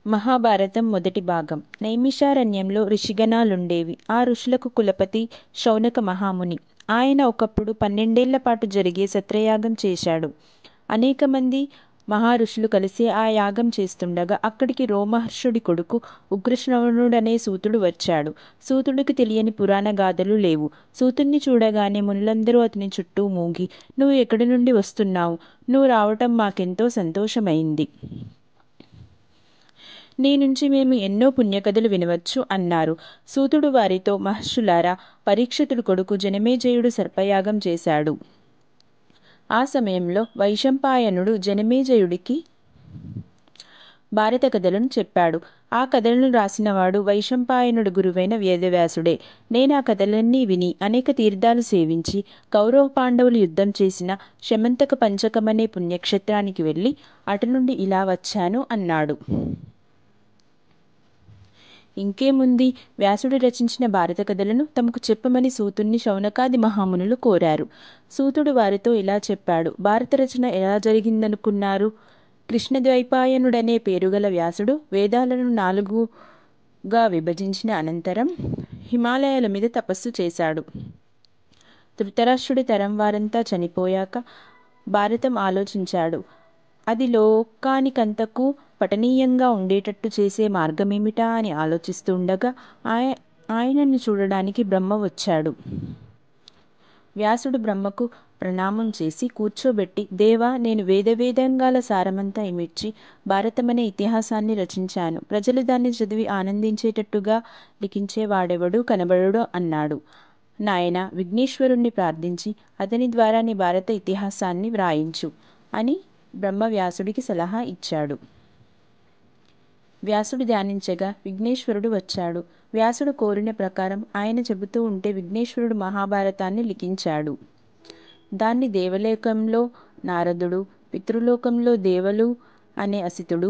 మహాభారతం మొదటి భాగం. నైమిషారణ్యంలో ఋషిగణాలుండేవి. ఆ ఋషులకు కులపతి శౌనక మహాముని. ఆయన ఒకప్పుడు 12 ఏళ్ల పాటు జరిగే సత్రయాగం చేశాడు. అనేక మంది మహారుషులు కలిసి ఆ యాగం చేస్తుండగా అక్కడికి రోమహర్షుడి కొడుకు ఉగ్రశ్రవణుడనే సూతుడు వచ్చాడు. సూతుడికి తెలియని పురాణ గాథలు లేవు. సూతుణ్ణి చూడగానే మునులందరూ అతని చుట్టూ మూగి, "నువ్వు ఎక్కడి నుండి వస్తున్నావు? నువ్వు రావటం మాకెంతో సంతోషమైంది. నీ నుంచి మేము ఎన్నో పుణ్యకథలు వినవచ్చు" అన్నారు. సూతుడు వారితో, "మహర్షులారా, పరీక్షితుడి కొడుకు జనమేజయుడు సర్పయాగం చేశాడు. ఆ సమయంలో వైశంపాయనుడు జనమేజయుడికి భారత కథలను చెప్పాడు. ఆ కథలను రాసినవాడు వైశంపాయనుడి గురువైన వేదవ్యాసుడే. నేను ఆ కథలన్నీ విని, అనేక తీర్థాలు సేవించి, కౌరవ పాండవులు యుద్ధం చేసిన శమంతక పంచకమనే పుణ్యక్షేత్రానికి వెళ్ళి అటు నుండి ఇలా వచ్చాను" అన్నాడు. ఇంకేముంది, వ్యాసుడు రచించిన భారత కథలను తమకు చెప్పమని సూతుణ్ణి శౌనకాది మహామునులు కోరారు. సూతుడు వారితో ఇలా చెప్పాడు. భారత రచన ఎలా జరిగిందనుకున్నారు? కృష్ణద్వైపాయనుడనే పేరుగల వ్యాసుడు వేదాలను 4గా విభజించిన అనంతరం హిమాలయాల మీద తపస్సు చేశాడు. ధృతరాష్ట్రుడి తరం వారంతా చనిపోయాక భారతం ఆలోచించాడు. అది లోకానికంతకు పఠనీయంగా ఉండేటట్టు చేసే మార్గమేమిటా అని ఆలోచిస్తుండగా ఆయనను చూడడానికి బ్రహ్మ వచ్చాడు. వ్యాసుడు బ్రహ్మకు ప్రణామం చేసి కూర్చోబెట్టి, "దేవా, నేను వేదవేదంగాల సారమంతా ఇమిడ్చి భారతమనే ఇతిహాసాన్ని రచించాను. ప్రజలు దాన్ని చదివి ఆనందించేటట్టుగా లిఖించేవాడెవడూ కనబడడు" అన్నాడు. "నాయనా, విఘ్నేశ్వరుణ్ణి ప్రార్థించి అతని ద్వారా నీ భారత ఇతిహాసాన్ని వ్రాయించు" అని బ్రహ్మ వ్యాసుడికి సలహా ఇచ్చాడు. వ్యాసుడు ధ్యానించగా విఘ్నేశ్వరుడు వచ్చాడు. వ్యాసుడు కోరిన ప్రకారం ఆయన చెబుతూ ఉంటే విఘ్నేశ్వరుడు మహాభారతాన్ని లిఖించాడు. దాన్ని దేవలోకంలో నారదుడు, పితృలోకంలో దేవలు అనే అసితుడు,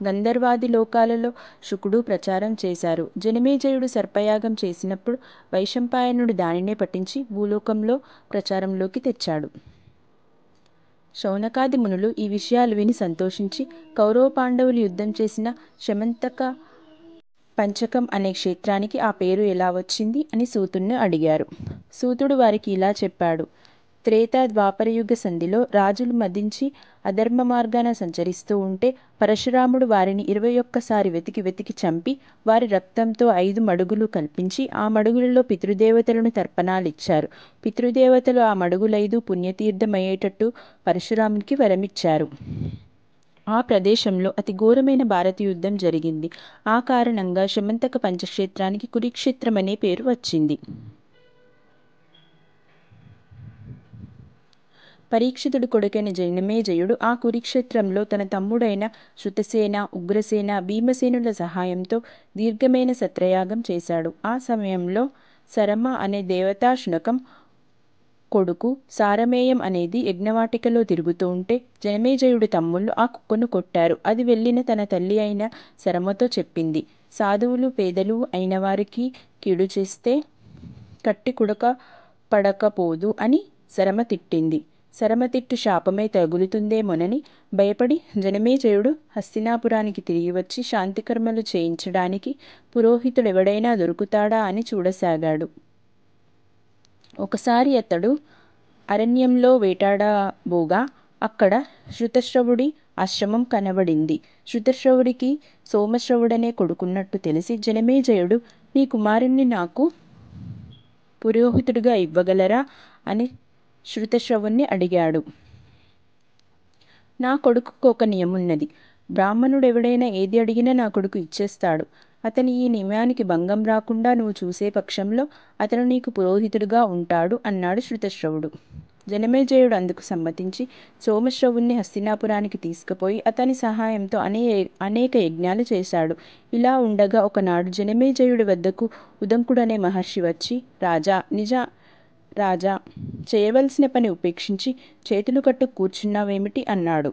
గంధర్వాది లోకాలలో శుకుడు ప్రచారం చేశారు. జనమేజయుడు సర్పయాగం చేసినప్పుడు వైశంపాయనుడు దానినే పఠించి భూలోకంలో ప్రచారంలోకి తెచ్చాడు. శౌనకాది మునులు ఈ విషయాలు విని సంతోషించి, కౌరవ పాండవులు యుద్ధం చేసిన శమంతక పంచకం అనే క్షేత్రానికి ఆ పేరు ఎలా వచ్చింది అని సూతుణ్ణి అడిగారు. సూతుడు వారికి ఇలా చెప్పాడు. త్రేతా ద్వాపరయుగ సంధిలో రాజులు మదించి అధర్మ మార్గాన సంచరిస్తూ ఉంటే పరశురాముడు వారిని 21 సారి వెతికి చంపి వారి రక్తంతో 5 మడుగులు కల్పించి ఆ మడుగులలో పితృదేవతలను తర్పణాలిచ్చారు. పితృదేవతలు ఆ మడుగులైదు పుణ్యతీర్థమయ్యేటట్టు పరశురామునికి వరమిచ్చారు. ఆ ప్రదేశంలో అతి ఘోరమైన భారత యుద్ధం జరిగింది. ఆ కారణంగా శమంతక పంచక్షేత్రానికి కురుక్షేత్రమనే పేరు వచ్చింది. పరీక్షితుడి కొడుకైన జనమేజయుడు ఆ కురుక్షేత్రంలో తన తమ్ముడైన శృతసేన, ఉగ్రసేన, భీమసేనుల సహాయంతో దీర్ఘమైన సత్రయాగం చేశాడు. ఆ సమయంలో సరమ అనే దేవతా శునకం కొడుకు సారమేయం అనేది యజ్ఞవాటికలో తిరుగుతూ ఉంటే జనమేజయుడి తమ్ముళ్ళు ఆ కుక్కను కొట్టారు. అది వెళ్ళిన తన తల్లి అయిన సరమతో చెప్పింది. సాధువులు పేదలు అయిన వారికి కీడు చేస్తే కట్టి కుడక పడకపోదు అని సరమ తిట్టింది. సరమ తిట్టు శాపమై తగులుతుందేమోనని భయపడి జనమేజయుడు హస్తినాపురానికి తిరిగి వచ్చి శాంతికర్మలు చేయించడానికి పురోహితుడెవడైనా దొరుకుతాడా అని చూడసాగాడు. ఒకసారి అతడు అరణ్యంలో వేటాడబోగా అక్కడ శృతశ్రవుడి ఆశ్రమం కనబడింది. శృతశ్రవుడికి సోమశ్రవుడనే కొడుకున్నట్టు తెలిసి జనమేజయుడు, "నీ కుమారుణ్ణి నాకు పురోహితుడిగా ఇవ్వగలరా" అని శృతశ్రవుణ్ణి అడిగాడు. "నా కొడుకుకు ఒక నియమున్నది. బ్రాహ్మణుడెవడైనా ఏది అడిగినా నా కొడుకు ఇచ్చేస్తాడు. అతని ఈ నియమానికి భంగం రాకుండా నువ్వు చూసే పక్షంలో అతను నీకు పురోహితుడిగా ఉంటాడు" అన్నాడు శృతశ్రవుడు. జనమేజయుడు అందుకు సమ్మతించి సోమశ్రవుణ్ణి హస్తినాపురానికి తీసుకుపోయి అతని సహాయంతో అనేక యజ్ఞాలు చేశాడు. ఇలా ఉండగా ఒకనాడు జనమేజయుడి వద్దకు ఉదంకుడనే మహర్షి వచ్చి, రాజా, చేయవలసిన పని ఉపేక్షించి చేతులు కట్టు కూర్చున్నావేమిటి అన్నాడు.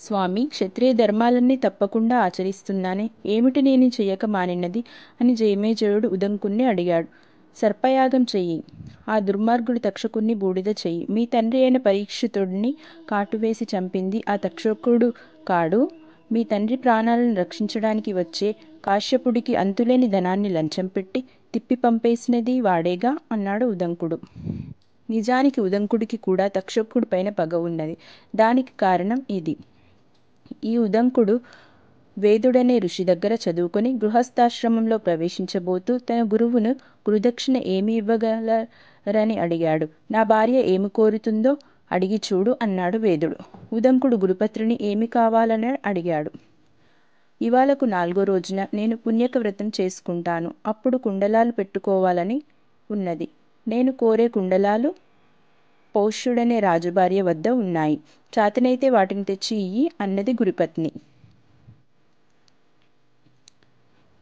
"స్వామి, క్షత్రియ ధర్మాలన్నీ తప్పకుండా ఆచరిస్తున్నానే, ఏమిటి నేను చెయ్యక మానినది" అని జనమేజయుడు ఉదంకుణ్ణి అడిగాడు. "సర్పయాగం చెయ్యి. ఆ దుర్మార్గుడి తక్షకుణ్ణి బూడిద చెయ్యి. మీ తండ్రి అయిన పరీక్షితుడిని కాటువేసి చంపింది ఆ తక్షకుడు కాడు. మీ తండ్రి ప్రాణాలను రక్షించడానికి వచ్చే కాశ్యపుడికి అంతులేని ధనాన్ని లంచం పెట్టి తిప్పి పంపేసినది వాడేగా అన్నాడు ఉదంకుడు. నిజానికి ఉదంకుడికి కూడా తక్షకుడి పైన పగ ఉన్నది. దానికి కారణం ఇది. ఈ ఉదంకుడు వేదుడనే ఋషి దగ్గర చదువుకొని గృహస్థాశ్రమంలో ప్రవేశించబోతూ తన గురువును గురుదక్షిణ ఏమి ఇవ్వగలరని అడిగాడు. నా భార్య ఏమి కోరుతుందో అడిగి చూడు అన్నాడు వేదుడు. ఉదంకుడు గురుపత్రిని ఏమి కావాలని అడిగాడు. ఇవాళకు 4వ రోజున నేను పుణ్యక వ్రతం చేసుకుంటాను. అప్పుడు కుండలాలు పెట్టుకోవాలని ఉన్నది. నేను కోరే కుండలాలు పౌష్యుడనే రాజుభార్య వద్ద ఉన్నాయి. చాతనైతే వాటిని తెచ్చి ఇయ్యి అన్నది గురుపత్ని.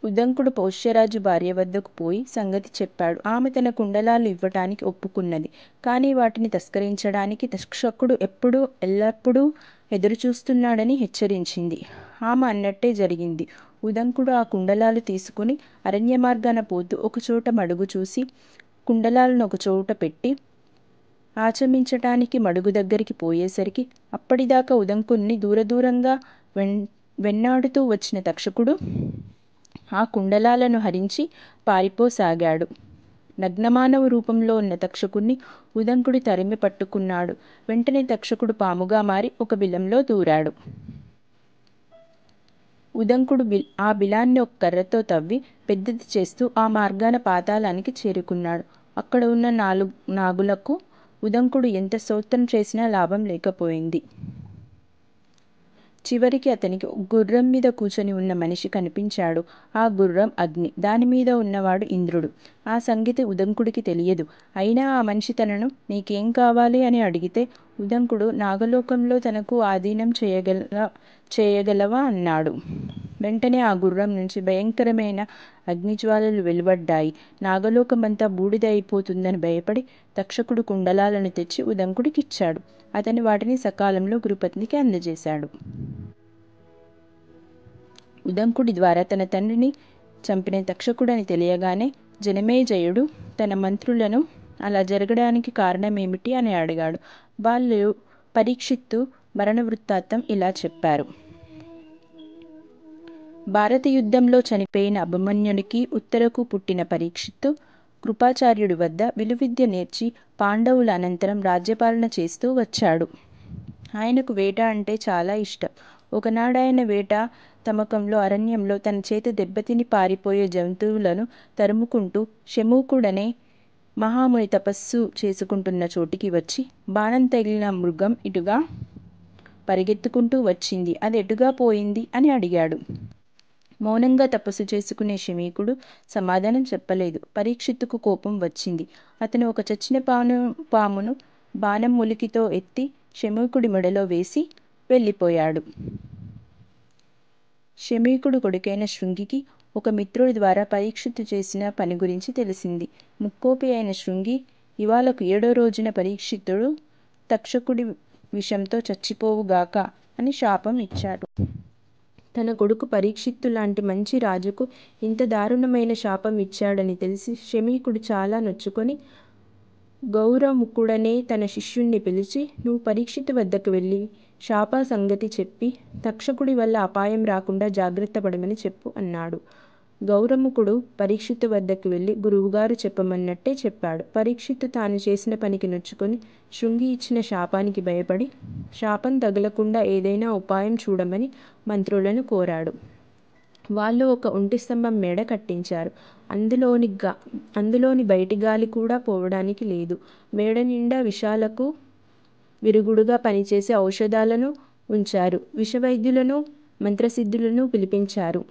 ఉదంకుడు పౌష్యరాజు భార్య వద్దకు పోయి సంగతి చెప్పాడు. ఆమె తన కుండలాలు ఇవ్వటానికి ఒప్పుకున్నది. కానీ వాటిని తస్కరించడానికి తక్షకుడు ఎల్లప్పుడూ ఎదురుచూస్తున్నాడని హెచ్చరించింది. ఆమె అన్నట్టే జరిగింది. ఉదంకుడు ఆ కుండలాలు తీసుకుని అరణ్య మార్గాన పోతూ ఒకచోట మడుగు చూసి కుండలాలను ఒకచోట పెట్టి ఆచమించటానికి మడుగు దగ్గరికి పోయేసరికి అప్పటిదాకా ఉదంకుణ్ణి దూరంగా వెన్నాడుతూ వచ్చిన తక్షకుడు ఆ కుండలాలను హరించి పారిపోసాగాడు. నగ్నమానవ రూపంలో ఉన్న తక్షకుణ్ణి ఉదంకుడు తరిమి పట్టుకున్నాడు. వెంటనే తక్షకుడు పాముగా మారి ఒక బిలంలో దూరాడు. ఉదంకుడు ఆ బిలాన్ని ఒక కర్రతో తవ్వి పెద్దది చేస్తూ ఆ మార్గాన పాతాళానికి చేరుకున్నాడు. అక్కడ ఉన్న నాగులకు ఉదంకుడు ఎంత స్తోత్రం చేసినా లాభం లేకపోయింది. చివరికి అతనికి గుర్రం మీద కూర్చొని ఉన్న మనిషి కనిపించాడు. ఆ గుర్రం అగ్ని, దానిమీద ఉన్నవాడు ఇంద్రుడు. ఆ సంగతి ఉదంకుడికి తెలియదు. అయినా ఆ మనిషి తనను నీకేం కావాలి అని అడిగితే ఉదంకుడు నాగలోకంలో తనకు ఆధీనం చేయగలవా అన్నాడు. వెంటనే ఆ గుర్రం నుంచి భయంకరమైన అగ్నిజ్వాలలు వెలువడ్డాయి. నాగలోకమంతా బూడిద అయిపోతుందని భయపడి తక్షకుడు కుండలాలను తెచ్చి ఉదంకుడికిచ్చాడు. అతను వాటిని సకాలంలో గురుపత్నికి అందజేశాడు. ఉదంకుడి ద్వారా తన తండ్రిని చంపిన తక్షకుడని తెలియగానే జనమేజయుడు తన మంత్రులను అలా జరగడానికి కారణమేమిటి అని అడిగాడు. వాళ్ళు పరీక్షిత్తు మరణ వృత్తాంతం ఇలా చెప్పారు. భారత యుద్ధంలో చనిపోయిన అభిమన్యునికి ఉత్తరకు పుట్టిన పరీక్షిత్తు కృపాచార్యుడి వద్ద విలువిద్య నేర్చి పాండవుల అనంతరం రాజ్యపాలన చేస్తూ వచ్చాడు. ఆయనకు వేట అంటే చాలా ఇష్టం. ఒకనాడాయన వేట తమకంలో అరణ్యంలో తన చేత దెబ్బతిని పారిపోయే జంతువులను తరుముకుంటూ శమూకుడనే మహాముని తపస్సు చేసుకుంటున్న చోటికి వచ్చి బాణం తగిలిన మృగం ఇటుగా పరిగెత్తుకుంటూ వచ్చింది. అది ఎటుగా పోయింది అని అడిగాడు. మౌనంగా తపస్సు చేసుకునే శమీకుడు సమాధానం చెప్పలేదు. పరీక్షిత్తుకు కోపం వచ్చింది. అతను ఒక చచ్చిన పామును బాణం ములికితో ఎత్తి శమీకుడి మెడలో వేసి వెళ్ళిపోయాడు. శమీకుడు కొడుకైన శృంగికి ఒక మిత్రుడి ద్వారా పరీక్షిత్తు చేసిన పని గురించి తెలిసింది. ముక్కోపి అయిన శృంగి ఇవాళకు 7వ రోజున పరీక్షిత్తుడు తక్షకుడి విషంతో చచ్చిపోవుగాక అని శాపం ఇచ్చాడు. తన కొడుకు పరీక్షిత్తు లాంటి మంచి రాజుకు ఇంత దారుణమైన శాపం ఇచ్చాడని తెలిసి శమీకుడు చాలా నొచ్చుకొని గౌరముఖుడనే తన శిష్యుణ్ణి పిలిచి నువ్వు పరీక్షిత్తు వద్దకు వెళ్ళి శాప సంగతి చెప్పి తక్షకుడి వల్ల అపాయం రాకుండా జాగ్రత్త పడమని చెప్పు అన్నాడు. గౌరముఖుడు పరీక్షిత్తు వద్దకు వెళ్ళి గురువుగారు చెప్పమన్నట్టే చెప్పాడు. పరీక్షిత్తు తాను చేసిన పనికి నొచ్చుకొని శృంగి ఇచ్చిన శాపానికి భయపడి శాపం తగలకుండా ఏదైనా ఉపాయం చూడమని మంత్రులను కోరాడు. వాళ్ళు ఒక ఒంటి స్తంభం మేడ కట్టించారు. అందులోని బయటి గాలి కూడా పోవడానికి లేదు. మేడ నిండా విషాలకు విరుగుడుగా పనిచేసే ఔషధాలను ఉంచారు. విషవైద్యులను మంత్రసిద్ధులను పిలిపించారు.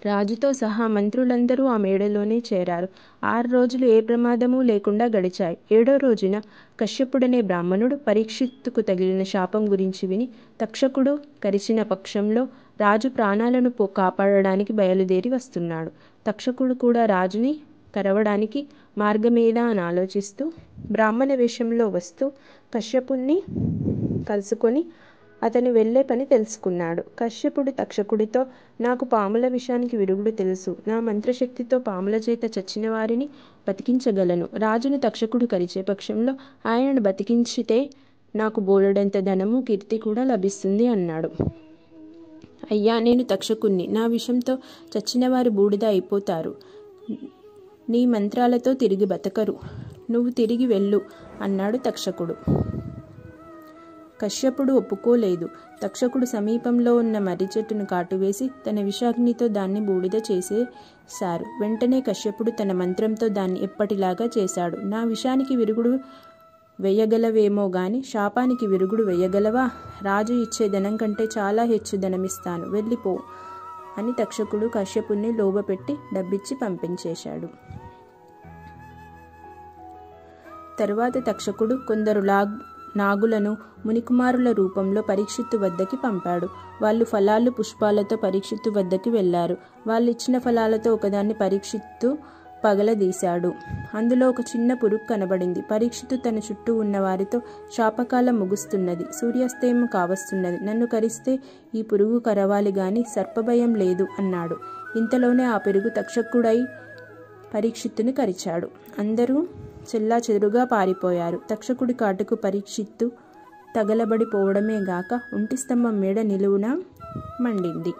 రాజుతో సహా మంత్రులందరూ ఆ మేడలోనే చేరారు. 6 రోజులు ఏ ప్రమాదమూ లేకుండా గడిచాయి. 7వ రోజున కశ్యపుడనే బ్రాహ్మణుడు పరీక్షిత్తుకు తగిలిన శాపం గురించి విని తక్షకుడు కరిచిన పక్షంలో రాజు ప్రాణాలను కాపాడడానికి బయలుదేరి వస్తున్నాడు. తక్షకుడు కూడా రాజుని కరవడానికి మార్గమేదా అని ఆలోచిస్తూ బ్రాహ్మణ వేషంలో వస్తూ కశ్యపుణ్ణి కలుసుకొని అతను వెళ్ళే పని తెలుసుకున్నాడు. కశ్యపుడు తక్షకుడితో నాకు పాముల విషానికి విరుగుడు తెలుసు. నా మంత్రశక్తితో పాముల చేత చచ్చిన వారిని బతికించగలను. రాజును తక్షకుడు కరిచే పక్షంలో ఆయనను బతికించితే నాకు బోలెడంత ధనము కీర్తి కూడా లభిస్తుంది అన్నాడు. అయ్యా, నేను తక్షకుణ్ణి. నా విషంతో చచ్చినవారు బూడిద అయిపోతారు. నీ మంత్రాలతో తిరిగి బతకరు. నువ్వు తిరిగి వెళ్ళు అన్నాడు తక్షకుడు. కశ్యపుడు ఒప్పుకోలేదు. తక్షకుడు సమీపంలో ఉన్న మర్రి చెట్టును కాటువేసి తన విషాగ్నితో దాన్ని బూడిద చేసేశారు. వెంటనే కశ్యపుడు తన మంత్రంతో దాన్ని ఎప్పటిలాగా చేశాడు. నా విషానికి విరుగుడు వేయగలవేమో గాని శాపానికి విరుగుడు వేయగలవా? రాజు ఇచ్చే ధనం కంటే చాలా హెచ్చు ధనమిస్తాను, వెళ్ళిపో అని తక్షకుడు కశ్యపుణ్ణి లోబపెట్టి డబ్బిచ్చి పంపించేశాడు. తరువాత తక్షకుడు కొందరు నాగులను మునికుమారుల రూపంలో పరీక్షిత్తు వద్దకి పంపాడు. వాళ్ళు ఫలాలు పుష్పాలతో పరీక్షిత్తు వద్దకి వెళ్లారు. వాళ్ళు ఇచ్చిన ఫలాలతో ఒకదాన్ని పరీక్షిత్తు పగలదీశాడు. అందులో ఒక చిన్న పురుగు కనబడింది. పరీక్షిత్తు తన చుట్టూ ఉన్న వారితో, శాపకాలం ముగుస్తున్నది, సూర్యాస్తమయం కావస్తున్నది, నన్ను కరిస్తే ఈ పురుగు కరవాలి గాని సర్పభయం లేదు అన్నాడు. ఇంతలోనే ఆ పురుగు తక్షకుడై పరీక్షిత్తుని కరిచాడు. అందరూ చెల్లా చెదురుగా పారిపోయారు. తక్షకుడి కాటుకు పరీక్షిత్తు తగలబడిపోవడమే గాక ఒంటి స్తంభం మేడ నిలువున మండింది.